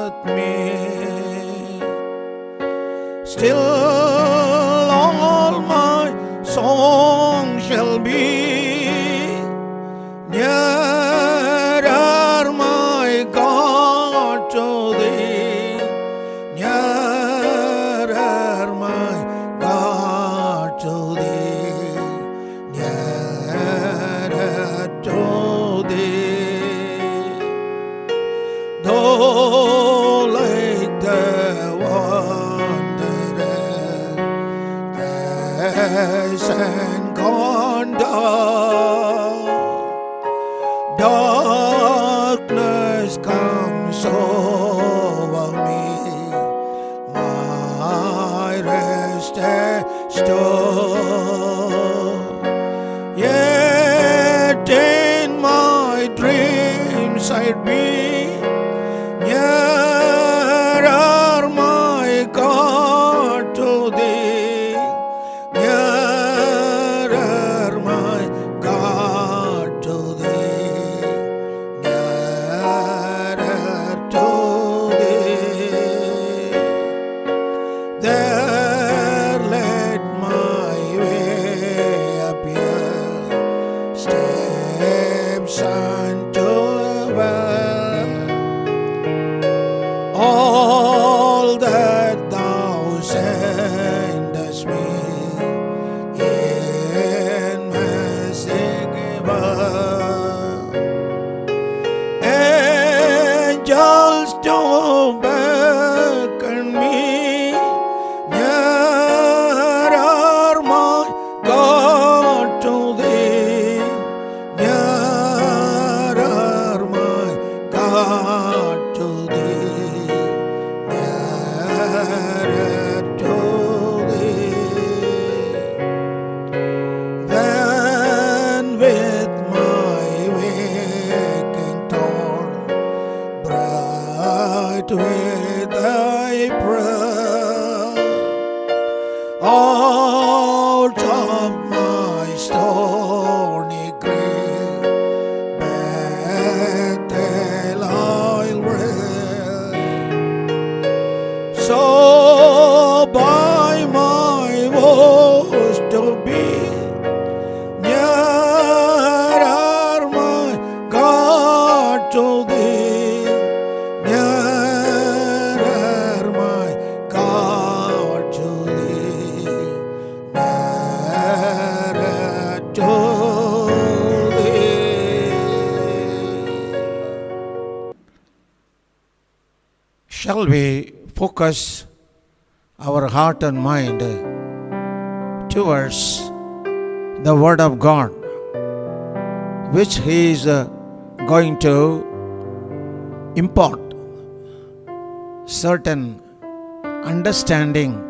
with me. Still all my song shall be nearer, my God, to thee. Nearer, my God, to thee. Nearer to thee. Though like the and gone down, darkness comes over me, my rest is stone. Yet in my dreams I'd be nearer, my God, to thee. There let my way appear, steps unto well. All that thou sendest me in mercy given, angels to beckon me. Nearer, my God, to thee. Nearer, my God, to thee. Nearer to thee. Then with my waking dawn, bright with thy prayer, out of my stony grave, Bethel I'll raise. So by my woes to be nearer, my God, to thee. Nearer, my God, to thee. Nearer to thee. Shall we focus our heart and mind towards the Word of God, which He is going to impart certain understanding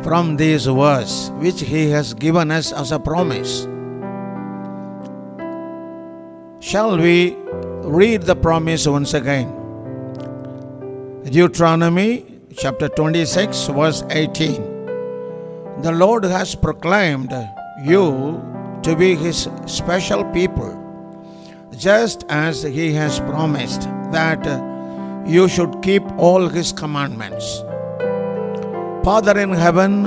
from these words which He has given us as a promise. Shall we read the promise once again? Deuteronomy chapter 26 verse 18. The Lord has proclaimed you to be His special people, just as He has promised that you should keep all His commandments. Father in heaven,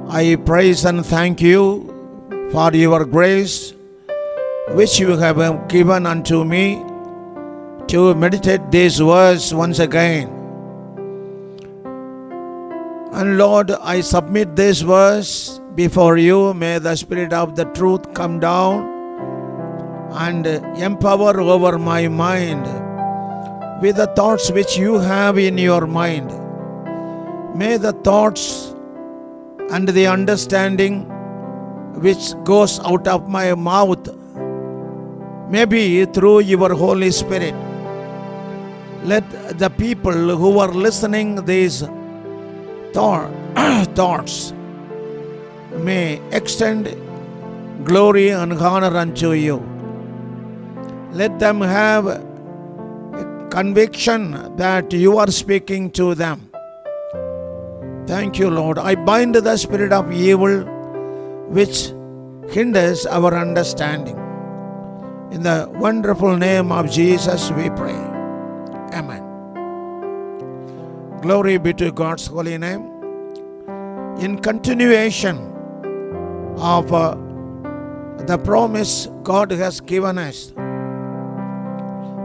I praise and thank you for your grace which you have given unto me to meditate these words once again. And Lord, I submit this verse before you. May the Spirit of the truth come down and empower over my mind with the thoughts which you have in your mind. May the thoughts and the understanding which goes out of my mouth may be through your Holy Spirit. Let the people who are listening these thoughts may extend glory and honor unto you. Let them have a conviction that you are speaking to them. Thank you, Lord. I bind the spirit of evil which hinders our understanding. In the wonderful name of Jesus we pray. Amen. Glory be to God's holy name. In continuation of the promise God has given us,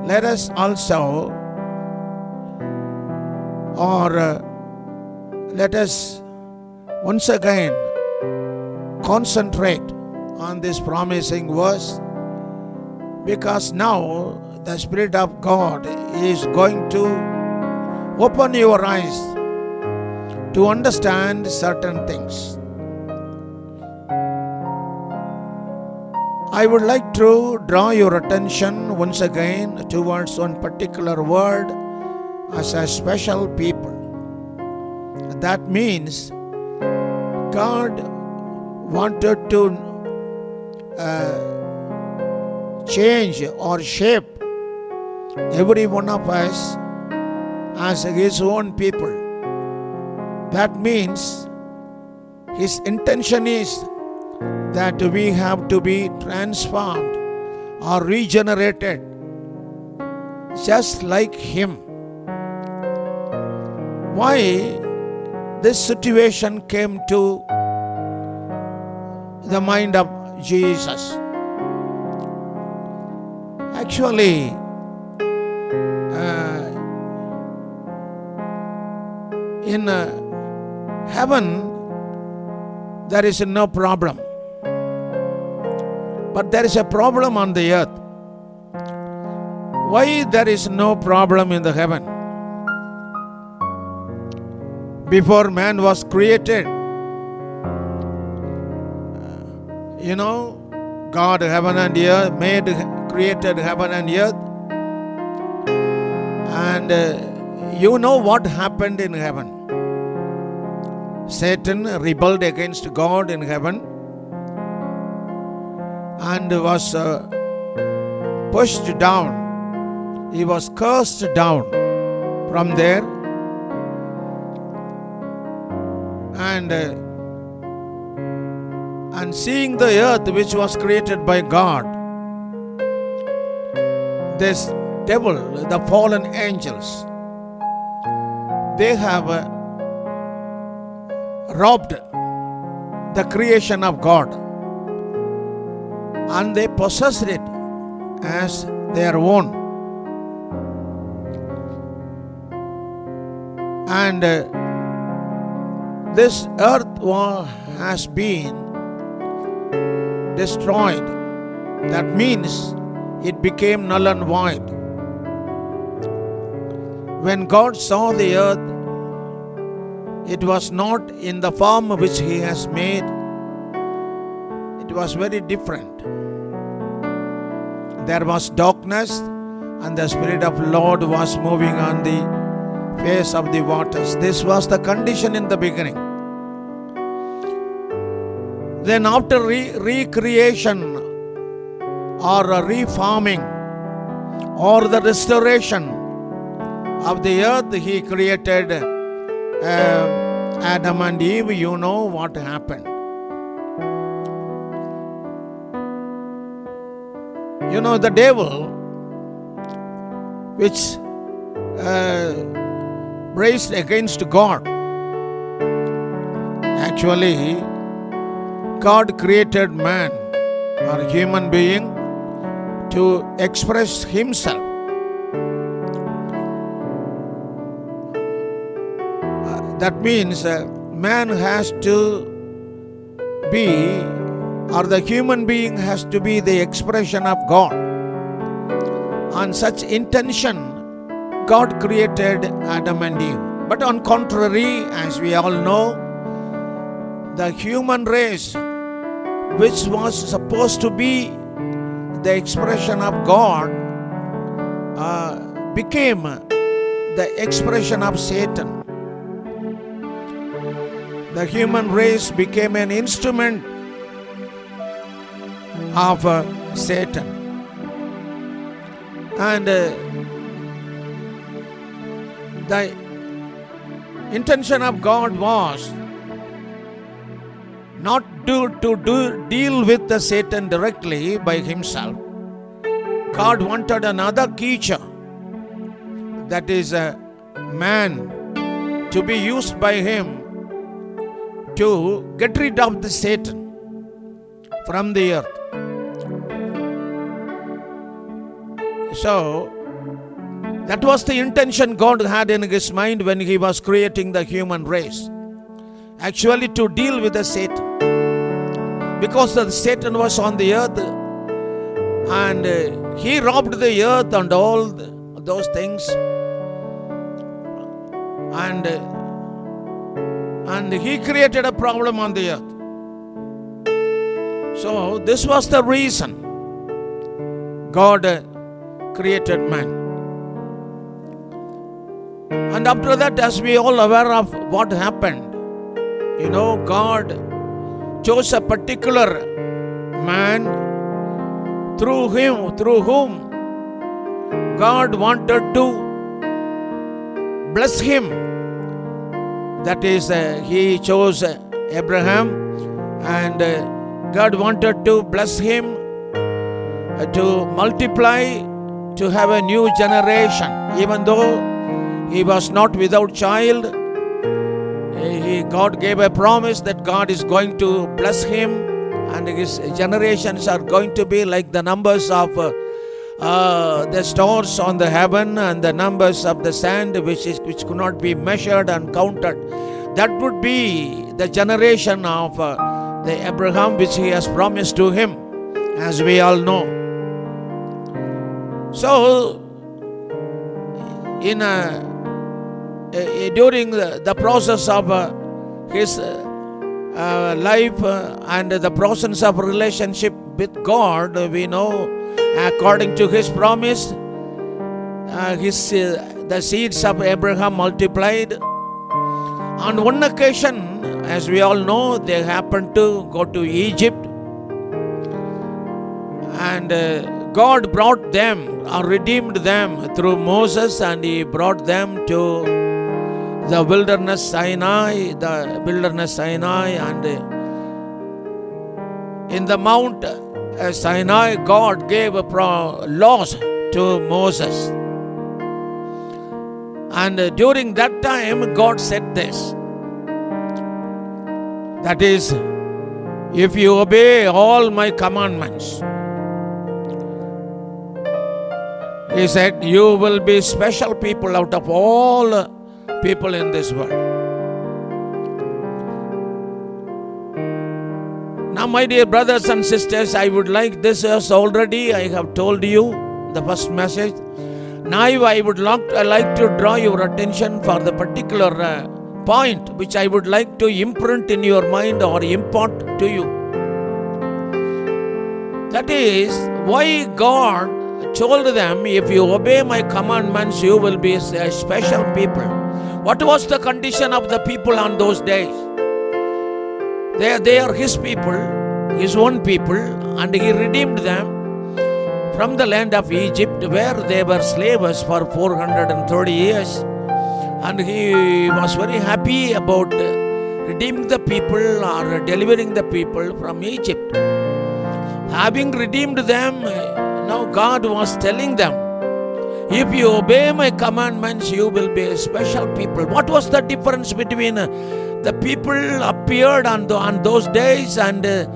let us also, let us once again concentrate on this promising verse, because now the Spirit of God is going to open your eyes to understand certain things. I would like to draw your attention once again towards one particular word as a special people. That means God wanted to change or shape every one of us as His own people. That means His intention is that we have to be transformed or regenerated just like Him. Why this situation came to the mind of Jesus? Actually, in heaven there is no problem, but there is a problem on the earth. Why there is no problem in the heaven? Before man was created, God, heaven and earth, created heaven and earth, and you know what happened in heaven. Satan rebelled against God in heaven and was pushed down. He was cursed down from there, and seeing the earth which was created by God, this devil, the fallen angels, they have robbed the creation of God and they possessed it as their own. And this earth has been destroyed. That means it became null and void. When God saw the earth, it was not in the form which He has made. It was very different. There was darkness, and the Spirit of the Lord was moving on the face of the waters. This was the condition in the beginning. Then after recreation or reforming or the restoration of the earth, He created Adam and Eve. You know what happened. The devil, which raised against God. Actually, God created man or human being to express himself. That means man has to be, or the human being has to be the expression of God. On such intention, God created Adam and Eve. But on contrary, as we all know, the human race, which was supposed to be the expression of God, became the expression of Satan. The human race became an instrument of Satan. And the intention of God was not to deal with the Satan directly by himself. God wanted another creature, that is a man, to be used by him to get rid of the Satan from the earth. So, that was the intention God had in his mind when he was creating the human race. Actually, to deal with the Satan. Because the Satan was on the earth and he robbed the earth and all those things. And he created a problem on the earth. So, this was the reason God created man. And after that, as we all aware of what happened, God chose a particular man through whom God wanted to bless him. That is, he chose Abraham, and God wanted to bless him to multiply, to have a new generation. Even though he was not without child, God gave a promise that God is going to bless him, and his generations are going to be like the numbers of the stars on the heaven and the numbers of the sand which could not be measured and counted. That would be the generation of the Abraham which he has promised to him, as we all know. So, during the process of his life and the process of relationship with God, we know, according to his promise, the seeds of Abraham multiplied. On one occasion, as we all know, they happened to go to Egypt, and God brought them or redeemed them through Moses, and he brought them to the wilderness Sinai, and in the Mount Sinai, God gave laws to Moses. And during that time, God said this, that is, if you obey all my commandments, he said, you will be special people out of all people in this world. Now, my dear brothers and sisters, I would like this as already I have told you the first message. Now I would like to draw your attention for the particular point which I would like to imprint in your mind or impart to you. That is why God told them, if you obey my commandments, you will be a special people. What was the condition of the people on those days? They are his people, his own people, and he redeemed them from the land of Egypt, where they were slaves for 430 years. And he was very happy about redeeming the people or delivering the people from Egypt. Having redeemed them, now God was telling them, if you obey my commandments, you will be a special people. What was the difference between the people appeared on those days and the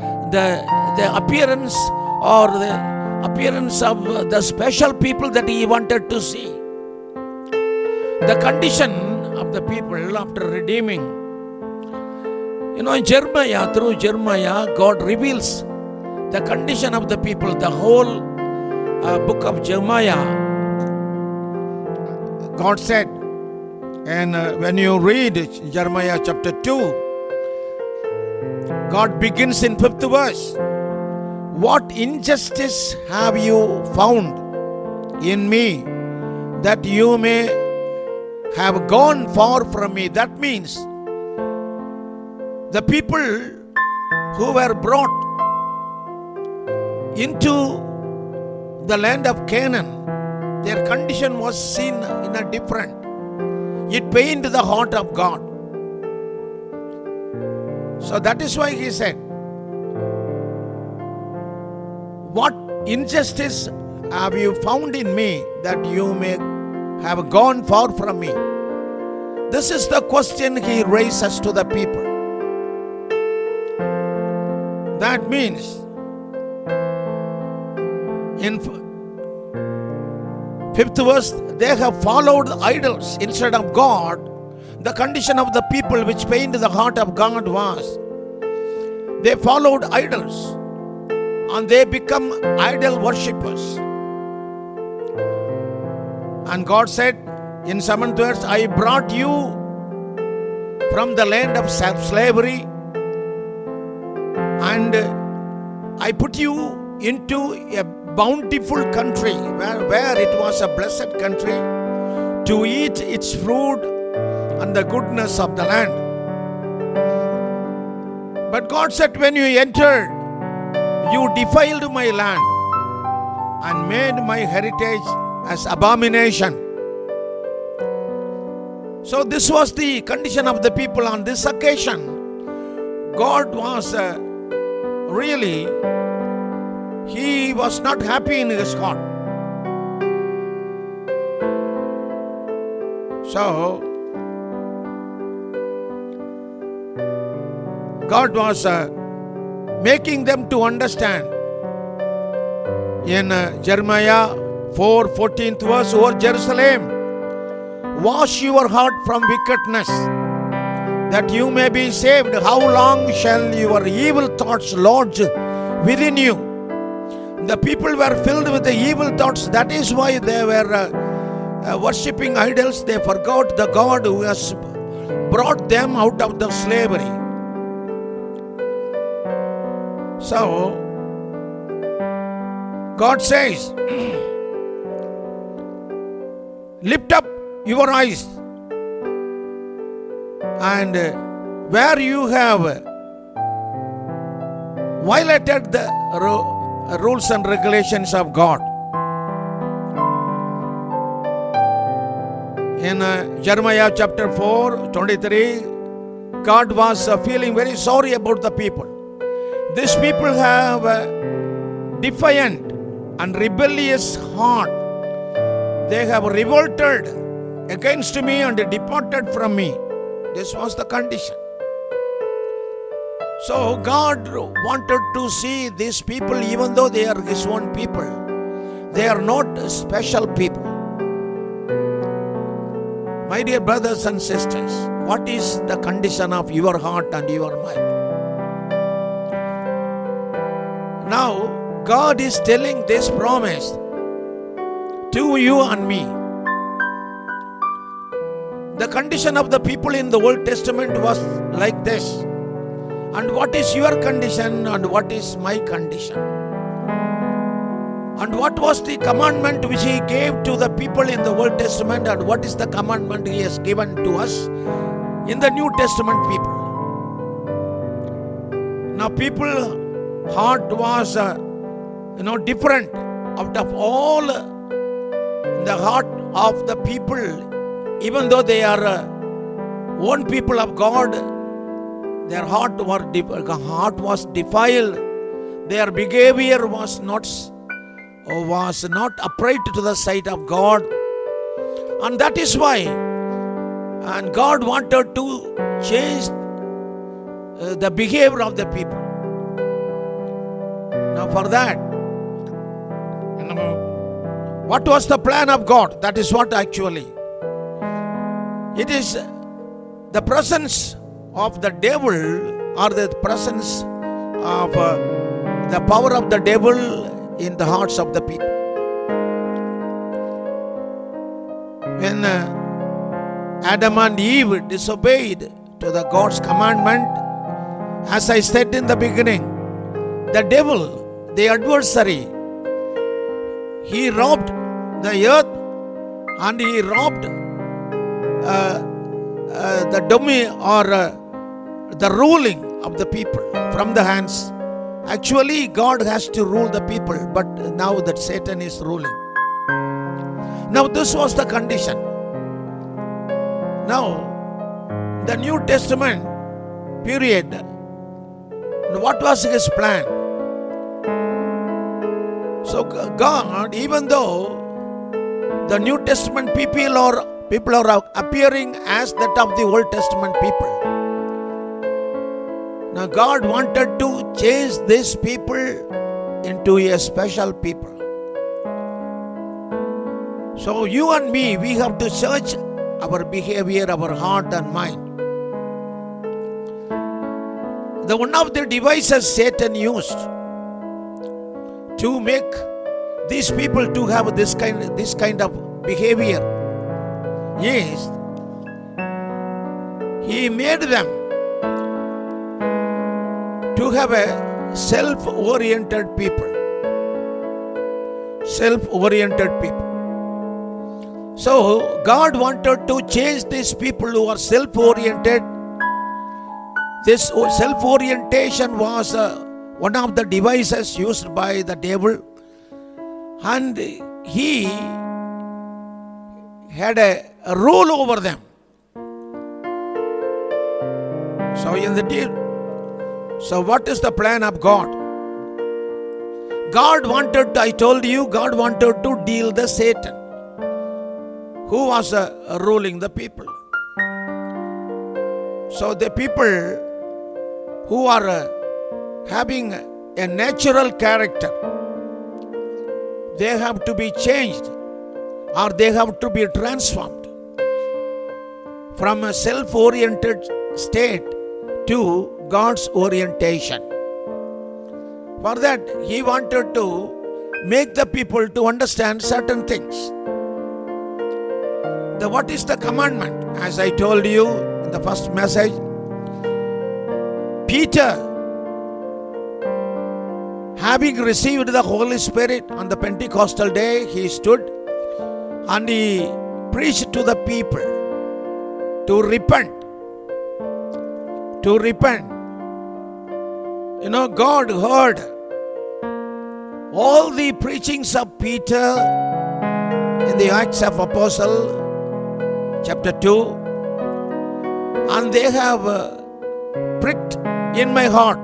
appearance or the appearance of the special people that he wanted to see? The condition of the people after redeeming. In Jeremiah, through Jeremiah, God reveals the condition of the people. The whole book of Jeremiah, God said, and when you read Jeremiah chapter 2, God begins in 5th verse. What injustice have you found in me, that you may have gone far from me? That means the people who were brought into the land of Canaan, their condition was seen in a different. It pained the heart of God. So that is why he said, what injustice have you found in me, that you may have gone far from me? This is the question he raises to the people. That means in 5th verse, they have followed idols instead of God. The condition of the people which pained the heart of God was they followed idols and they become idol worshippers. And God said in 7th verse, I brought you from the land of slavery and I put you into a bountiful country where it was a blessed country to eat its fruit and the goodness of the land. But God said, when you entered, you defiled my land and made my heritage as abomination. So this was the condition of the people on this occasion. God was he was not happy in his heart. So God was making them to understand. In Jeremiah 4:14th verse, O Jerusalem, wash your heart from wickedness, that you may be saved. How long shall your evil thoughts lodge within you? The people were filled with the evil thoughts. That is why they were worshipping idols. They forgot the God who has brought them out of the slavery. So, God says, lift up your eyes, and where you have violated the rules and regulations of God. In Jeremiah chapter 4:23, God was feeling very sorry about the people. These people have a defiant and rebellious heart. They have revolted against me and departed from me. This was the condition. So God wanted to see these people, even though they are his own people, they are not special people. My dear brothers and sisters, what is the condition of your heart and your mind? Now, God is telling this promise to you and me. The condition of the people in the Old Testament was like this. And what is your condition and what is my condition? And what was the commandment which he gave to the people in the Old Testament, and what is the commandment he has given to us in the New Testament people? Now people heart was different. Out of all the heart of the people, even though they are one people of God, their heart was defiled. Their behavior was not upright to the sight of God, and that is why, and God wanted to change the behavior of the people. Now for that, what was the plan of God? That is what actually it is. The presence of the devil, or the presence of the power of the devil in the hearts of the people. When Adam and Eve disobeyed to the God's commandment, as I said in the beginning, the devil, the adversary, he robbed the earth and he robbed the domain or the ruling of the people from the hands. Actually, God has to rule the people, but now that Satan is ruling. Now, this was the condition. Now, the New Testament period, what was his plan? So, God, even though the New Testament people are people are appearing as that of the Old Testament people. Now God wanted to change these people into a special people. So you and me, we have to search our behavior, our heart and mind. The one of the devices Satan used to make these people to have this kind of behavior is he made them to have a self-oriented people. Self-oriented people. So God wanted to change these people who are self-oriented. This self-orientation was one of the devices used by the devil, and he had a rule over them. So what is the plan of God? God wanted to deal the Satan who was ruling the people. So the people who are having a natural character, they have to be changed or they have to be transformed from a self-oriented state to God's orientation. For that, he wanted to make the people to understand certain things. What is the commandment? As I told you in the first message, Peter, having received the Holy Spirit on the Pentecostal day, he stood and he preached to the people to repent. To repent. You know, God heard all the preachings of Peter in the Acts of Apostles, chapter 2, and they have pricked in my heart.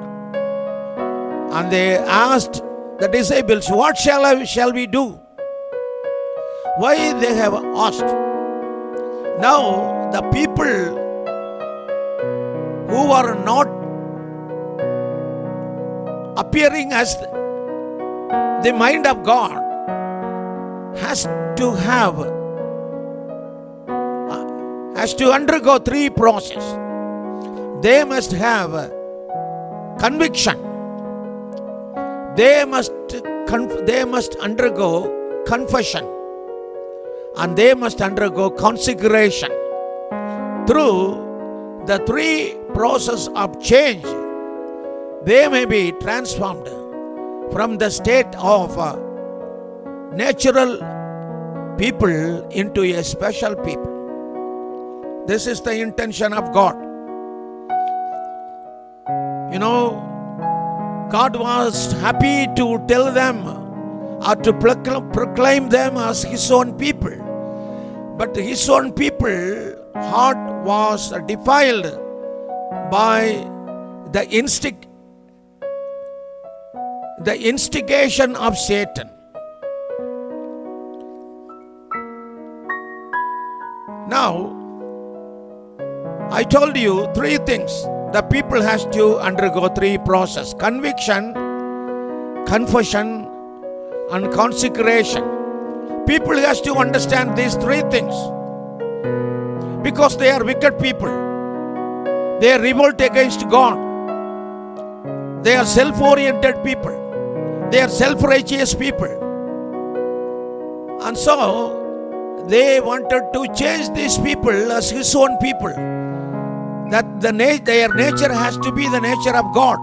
And they asked the disciples, what shall we do? Why they have asked? Now the people who are not appearing as the mind of God has to undergo three processes. They must have conviction. They must undergo confession, and they must undergo consecration. Through the three process of change, they may be transformed from the state of natural people into a special people. This is the intention of God. You know, God was happy to tell them or to proclaim them as his own people. But his own people heart was defiled by the instigation of Satan. Now, I told you three things. The people has to undergo three processes: conviction, confession, and consecration. People has to understand these three things because they are wicked people. They revolt against God. They are self-oriented people. They are self-righteous people. And so they wanted to change these people as his own people. That their nature has to be the nature of God.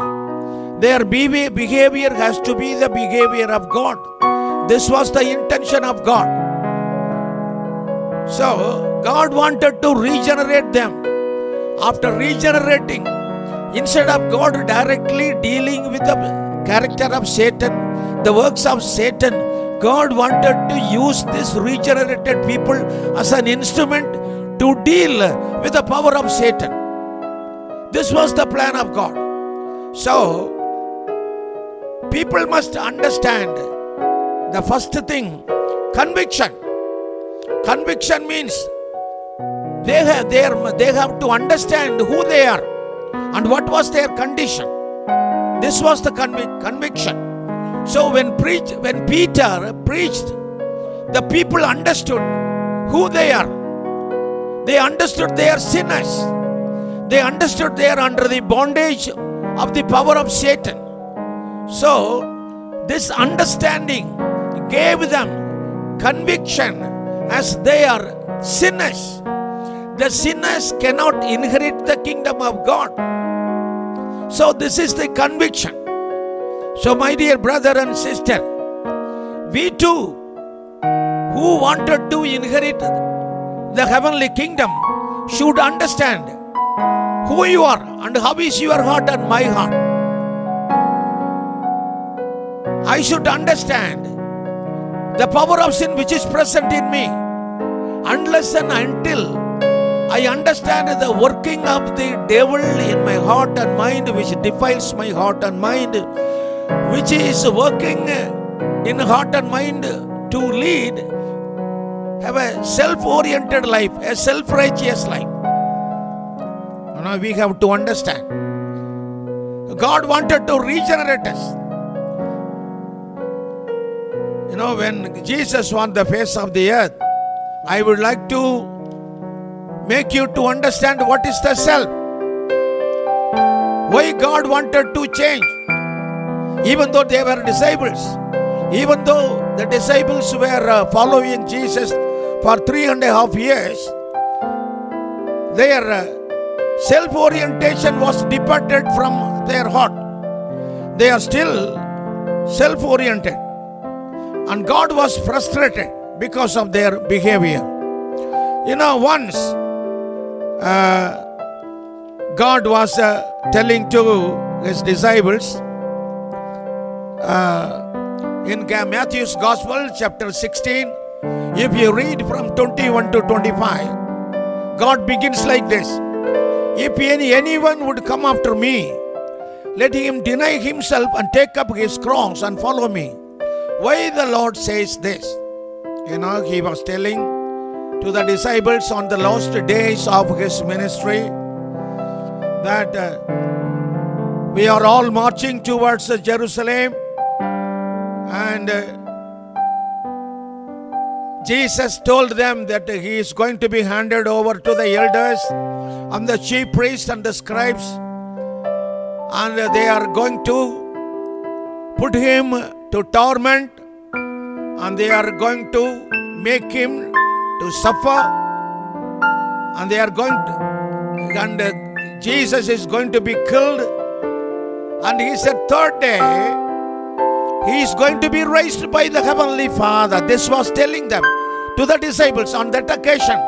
Their behavior has to be the behavior of God. This was the intention of God. So God wanted to regenerate them. After regenerating, instead of God directly dealing with the character of Satan, the works of Satan, God wanted to use this regenerated people as an instrument to deal with the power of Satan. This was the plan of God. So, people must understand the first thing, conviction. Conviction means They have to understand who they are and what was their condition. This was the conviction. So when Peter preached, the people understood who they are. They understood they are sinners. They understood they are under the bondage of the power of Satan. So this understanding gave them conviction as they are sinners. The sinners cannot inherit the kingdom of God. So this is the conviction. So my dear brother and sister, we too, who wanted to inherit the heavenly kingdom, should understand who you are and how is your heart and my heart. I should understand the power of sin which is present in me. Unless and until I understand the working of the devil in my heart and mind, which defiles my heart and mind, which is working in heart and mind to lead, have a self-oriented life, a self-righteous life. Now we have to understand. God wanted to regenerate us. When Jesus walked the face of the earth, I would like to make you to understand what is the self. Why God wanted to change. Even though they were disciples, even though the disciples were following Jesus for 3.5 years, their self-orientation was departed from their heart. They are still self-oriented. And God was frustrated because of their behavior. Once God was telling to his disciples in Matthew's Gospel, chapter 16, if you read from 21 to 25, God begins like this. If anyone would come after me, let him deny himself and take up his cross and follow me. Why the Lord says this? He was telling to the disciples on the last days of his ministry that we are all marching towards Jerusalem, and Jesus told them that he is going to be handed over to the elders and the chief priests and the scribes, and they are going to put him to torment, and they are going to make him to suffer, and they are going to, and Jesus is going to be killed, and he said third day he is going to be raised by the heavenly Father. This was telling them to the disciples on that occasion.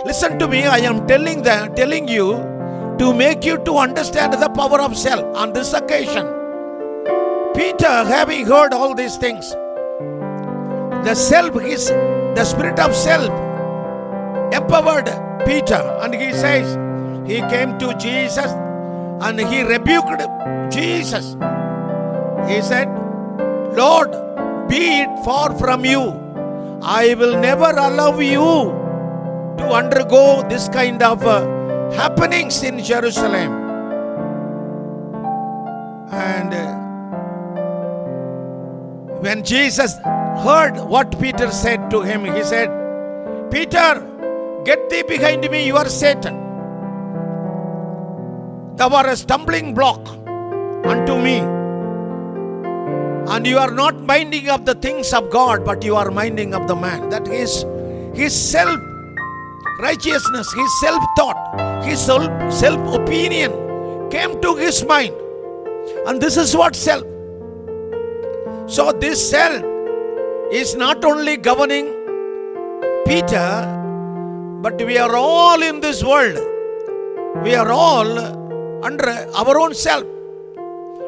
Listen to me, I am telling you to make you to understand the power of self. On this occasion, Peter, having heard all these things, the spirit of self empowered Peter, and he says, he came to Jesus and he rebuked Jesus. He said, Lord, be it far from you. I will never allow you to undergo this kind of happenings in Jerusalem. And when Jesus heard what Peter said to him, he said, Peter, get thee behind me, you are Satan. Thou art a stumbling block unto me. And you are not minding of the things of God, but you are minding of the man. That is his self-righteousness, his self-thought, his self-opinion came to his mind. And this is what self. So this self is not only governing Peter, but we are all in this world. We are all under our own self.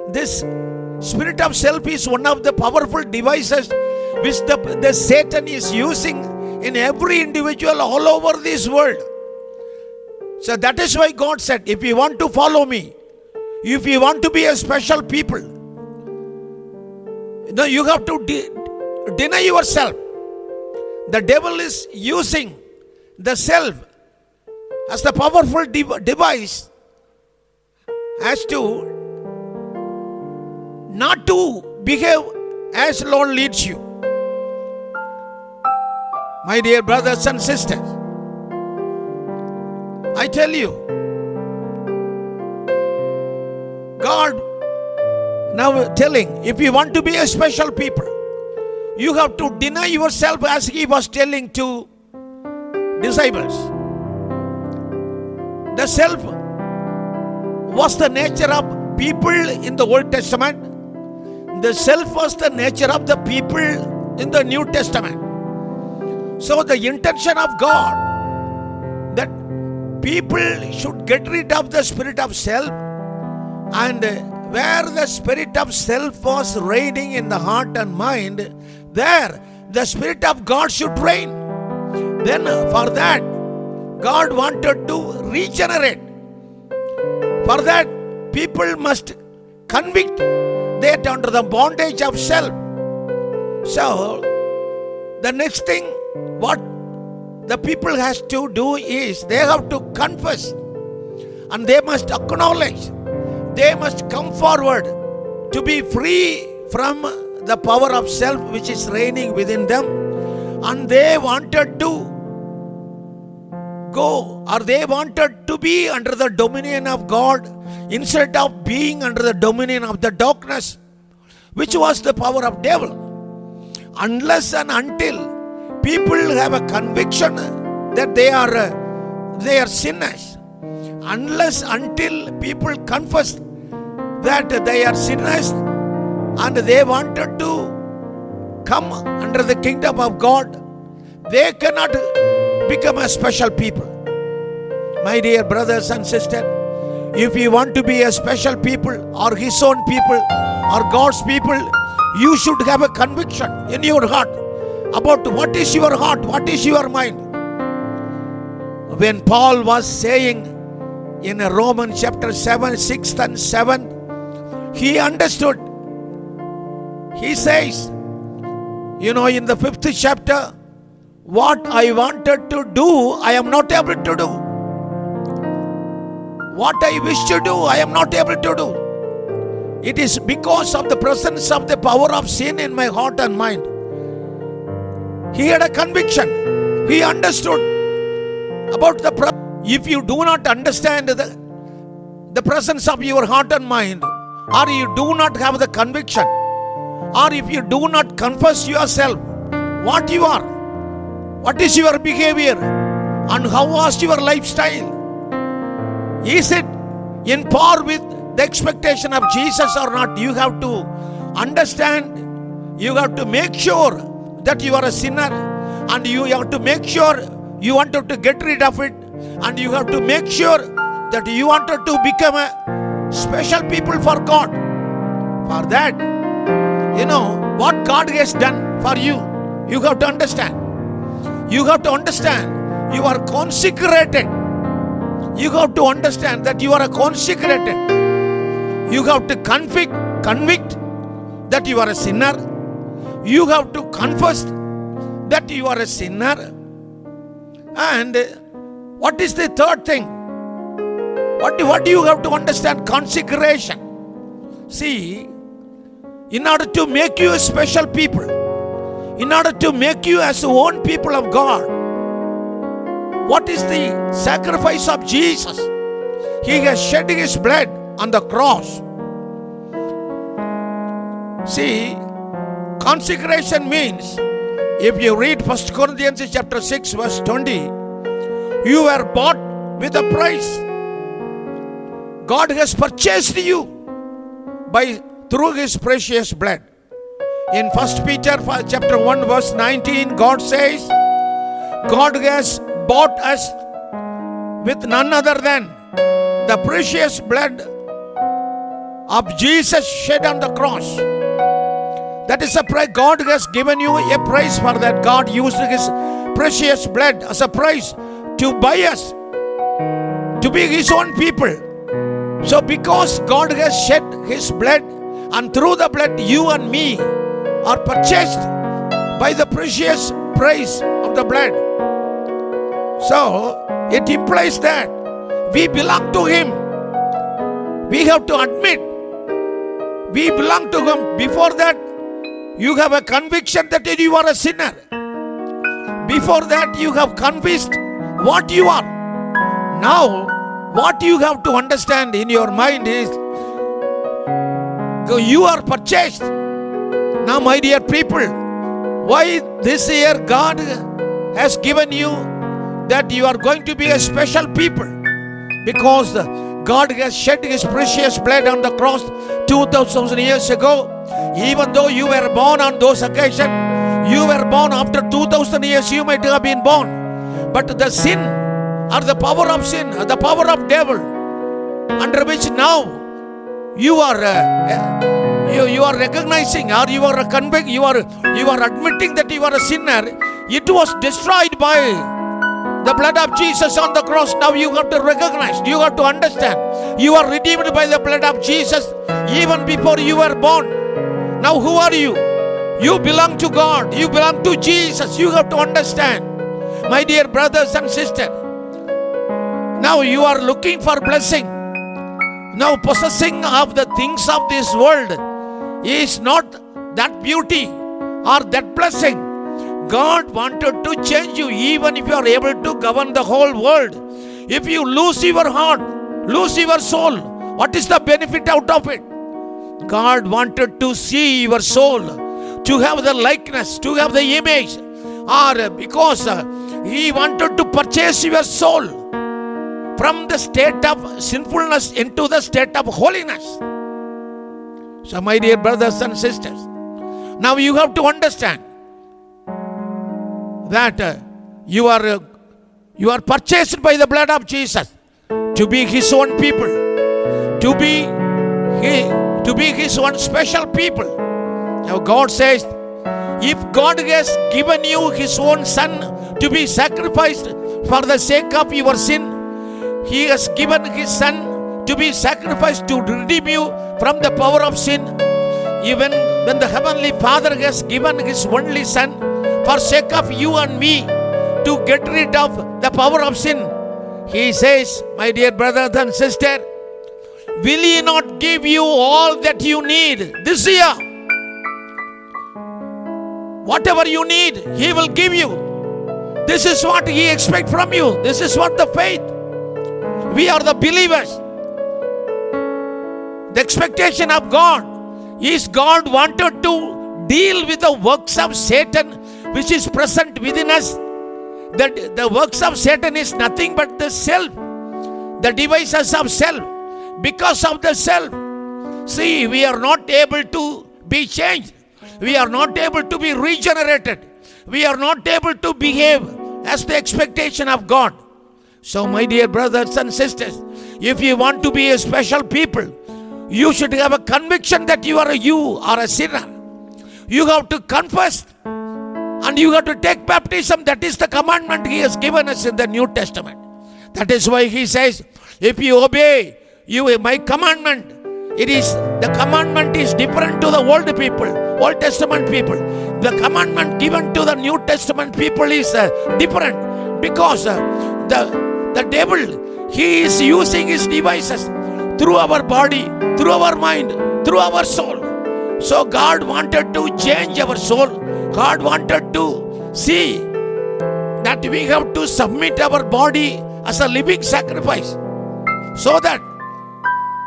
This spirit of self is one of the powerful devices which the Satan is using in every individual all over this world. So that is why God said, if you want to follow me, if you want to be a special people, you have to deny yourself. The devil is using the self as the powerful device has to not to behave as Lord leads you. My dear brothers and sisters, I tell you, God now telling, if you want to be a special people, you have to deny yourself, as He was telling to disciples. The self was the nature of people in the Old Testament. The self was the nature of the people in the New Testament. So the intention of God that people should get rid of the spirit of self, and where the spirit of self was reigning in the heart and mind, there the Spirit of God should reign. Then for that, God wanted to regenerate. For that, people must convict that under the bondage of self. So, the next thing what the people has to do is they have to confess, and they must acknowledge, they must come forward to be free from the power of self which is reigning within them. And they wanted to go, or they wanted to be under the dominion of God instead of being under the dominion of the darkness, which was the power of devil. Unless and until people have a conviction that they are sinners, unless until people confess that they are sinners and they wanted to come under the kingdom of God, they cannot become a special people. My dear brothers and sisters, if you want to be a special people or His own people or God's people, you should have a conviction in your heart about what is your heart, what is your mind. When Paul was saying in Romans chapter 7, 6 and 7, he understood. He says, in the 5th chapter, what I wanted to do, I am not able to do. What I wish to do, I am not able to do. It is because of the presence of the power of sin in my heart and mind. He had a conviction. He understood about if you do not understand the presence of your heart and mind, or you do not have the conviction, or if you do not confess yourself, what you are, what is your behavior, and how was your lifestyle, is it in par with the expectation of Jesus or not? You have to understand, you have to make sure that you are a sinner, and you have to make sure you wanted to get rid of it, and you have to make sure that you wanted to become a special people for God. For that, what God has done for you, you have to understand. You have to understand you are consecrated. You have to understand that you are consecrated. You have to convict that you are a sinner. You have to confess that you are a sinner. And what is the third thing? What do you have to understand? Consecration. See, in order to make you a special people, in order to make you as the own people of God, what is the sacrifice of Jesus? He has shed His blood on the cross. See, consecration means, if you read 1 Corinthians chapter 6 verse 20, you were bought with a price. God has purchased you through His precious blood. In 1 Peter chapter 1 verse 19, God says, God has bought us with none other than the precious blood of Jesus shed on the cross. That is a price. God has given you a price for that. God used His precious blood as a price to buy us, to be His own people. So because God has shed His blood, and through the blood you and me are purchased by the precious price of the blood. So It implies that we belong to Him. We have to admit we belong to Him. Before that, you have a conviction that you are a sinner. Before that, you have confessed what you are. Now, what you have to understand in your mind is you are purchased. Now, my dear people, why this year God has given you that you are going to be a special people? Because God has shed His precious blood on the cross 2,000 years ago. Even though you were born on those occasions, you were born after 2,000 years, you might have been born. But the sin or the power of sin, or the power of devil, under which now you are recognizing, or you are convinced, you are admitting that you are a sinner. It was destroyed by the blood of Jesus on the cross. Now you have to recognize, you have to understand, you are redeemed by the blood of Jesus even before you were born. Now who are you? You belong to God. You belong to Jesus. You have to understand, my dear brothers and sisters. Now you are looking for blessing. Now possessing of the things of this world is not that beauty or that blessing. God wanted to change you even if you are able to govern the whole world. If you lose your heart, lose your soul, what is the benefit out of it? God wanted to see your soul, to have the likeness, to have the image, or because He wanted to purchase your soul from the state of sinfulness into the state of holiness. So, my dear brothers and sisters, now you have to understand that you are purchased by the blood of Jesus to be His own people, to be His own special people. Now God says, if God has given you His own Son to be sacrificed for the sake of your sin, He has given His Son to be sacrificed to redeem you from the power of sin. Even when the Heavenly Father has given His only Son for sake of you and me to get rid of the power of sin, He says, my dear brothers and sisters, will He not give you all that you need this year? Whatever you need, He will give you. This is what He expects from you. This is what the faith. We are the believers. The expectation of God is God wanted to deal with the works of Satan which is present within us. That the works of Satan is nothing but the self, the devices of self. Because of the self, see, we are not able to be changed. We are not able to be regenerated. We are not able to behave as the expectation of God. So, my dear brothers and sisters, if you want to be a special people, you should have a conviction that you are a sinner. You have to confess and you have to take baptism. That is the commandment He has given us in the New Testament. That is why He says, if you obey my commandment, the commandment is different to the Old Testament people. The commandment given to the New Testament people is different, because the devil, he is using his devices through our body, through our mind, through our soul. So God wanted to change our soul. God wanted to see that we have to submit our body as a living sacrifice, so that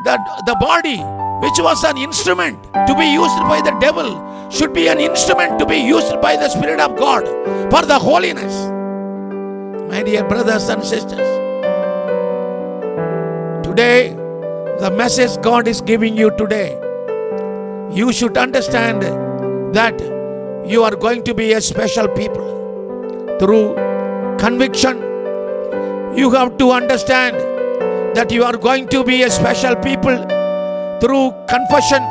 the body, which was an instrument to be used by the devil, should be an instrument to be used by the Spirit of God for the holiness. My dear brothers and sisters, today, the message God is giving you today, you should understand that you are going to be a special people. Through conviction, you have to understand that you are going to be a special people through confession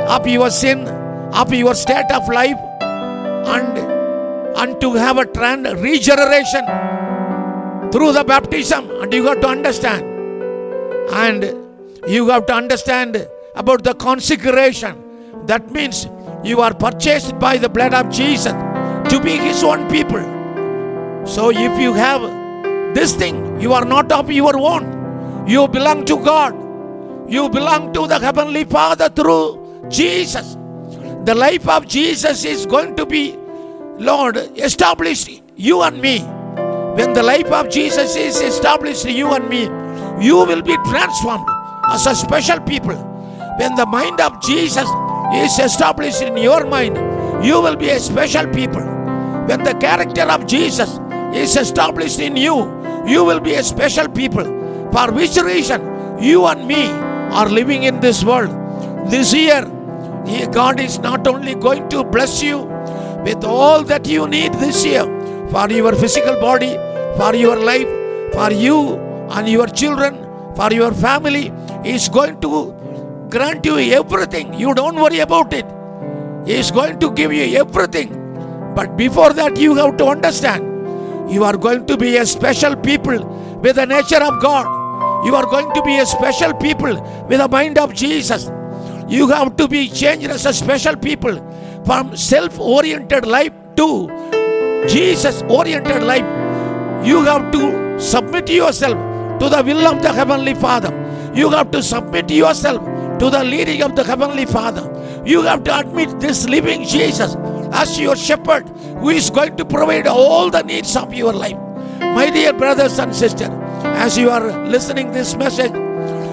of your sin, of your state of life, and to have a regeneration through the baptism. And you have to understand, and you have to understand about the consecration. That means you are purchased by the blood of Jesus to be His own people. So if you have This thing, you are not of your own. You belong to God. You belong to the Heavenly Father through Jesus. The life of Jesus is going to be, Lord, established you and me. When the life of Jesus is established you and me, you will be transformed as a special people. When the mind of Jesus is established in your mind, you will be a special people. When the character of Jesus is established in you, you will be a special people. For which reason you and me are living in this world. This year, God is not only going to bless you with all that you need this year for your physical body, for your life, for you and your children, for your family. He is going to grant you everything. You don't worry about it. He is going to give you everything. But before that, you have to understand, you are going to be a special people with the nature of God. You are going to be a special people with the mind of Jesus. You have to be changed as a special people from self-oriented life to Jesus-oriented life. You have to submit yourself to the will of the Heavenly Father. You have to submit yourself to the leading of the Heavenly Father. You have to admit this living Jesus as your shepherd who is going to provide all the needs of your life. My dear brothers and sisters, as you are listening this message,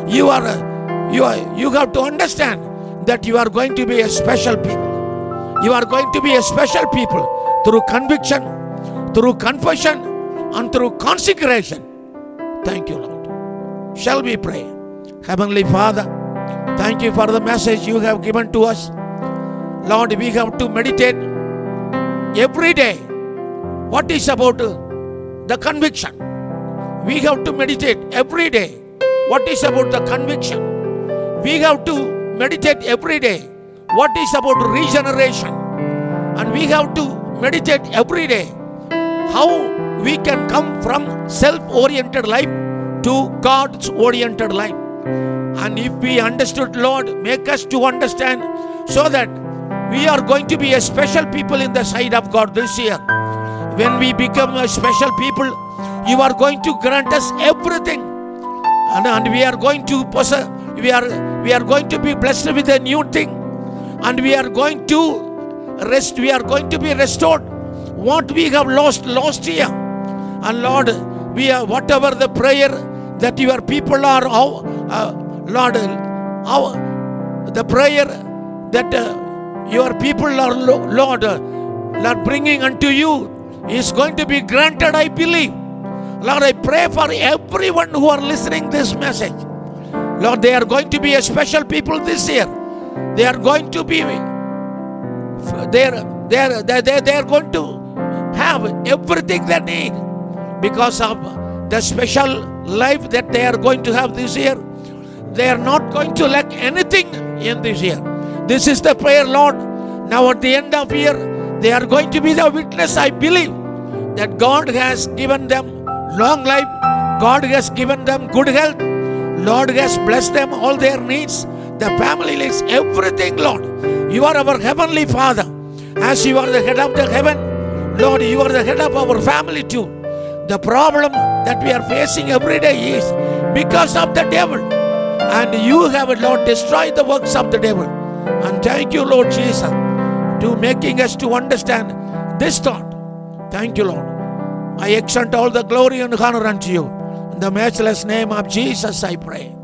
you have to understand that you are going to be a special people. You are going to be a special people through conviction, through confession, and through consecration. Thank you, Lord. Shall we pray? Heavenly Father, thank you for the message you have given to us. Lord, we have to meditate every day. What is about the conviction? We have to meditate every day. What is about the conviction? We have to meditate every day. What is about regeneration? And we have to meditate every day how we can come from self-oriented life to God's oriented life. And if we understood, Lord, make us to understand so that we are going to be a special people in the sight of God this year. When we become a special people, you are going to grant us everything, and we are going to possess. We are going to be blessed with a new thing, and we are going to rest. We are going to be restored. What we have lost year, and Lord, we are whatever the prayer that your people are, Lord, the prayer that your people are, Lord, bringing unto you is going to be granted, I believe. Lord, I pray for everyone who are listening this message. Lord, they are going to be a special people this year. They are going to be, they are going to have everything they need because of the special life that they are going to have this year. They are not going to lack anything in this year. This is the prayer, Lord. Now at the end of the year, they are going to be the witness, I believe, that God has given them long life. God has given them good health. Lord has blessed them all their needs, the family needs, everything, Lord. You are our Heavenly Father. As you are the head of the heaven, Lord, you are the head of our family too. The problem that we are facing every day is because of the devil. And you have, Lord, destroyed the works of the devil. And thank you, Lord Jesus, to making us to understand this thought. Thank you, Lord. I extend all the glory and honor unto you. In the matchless name of Jesus, I pray.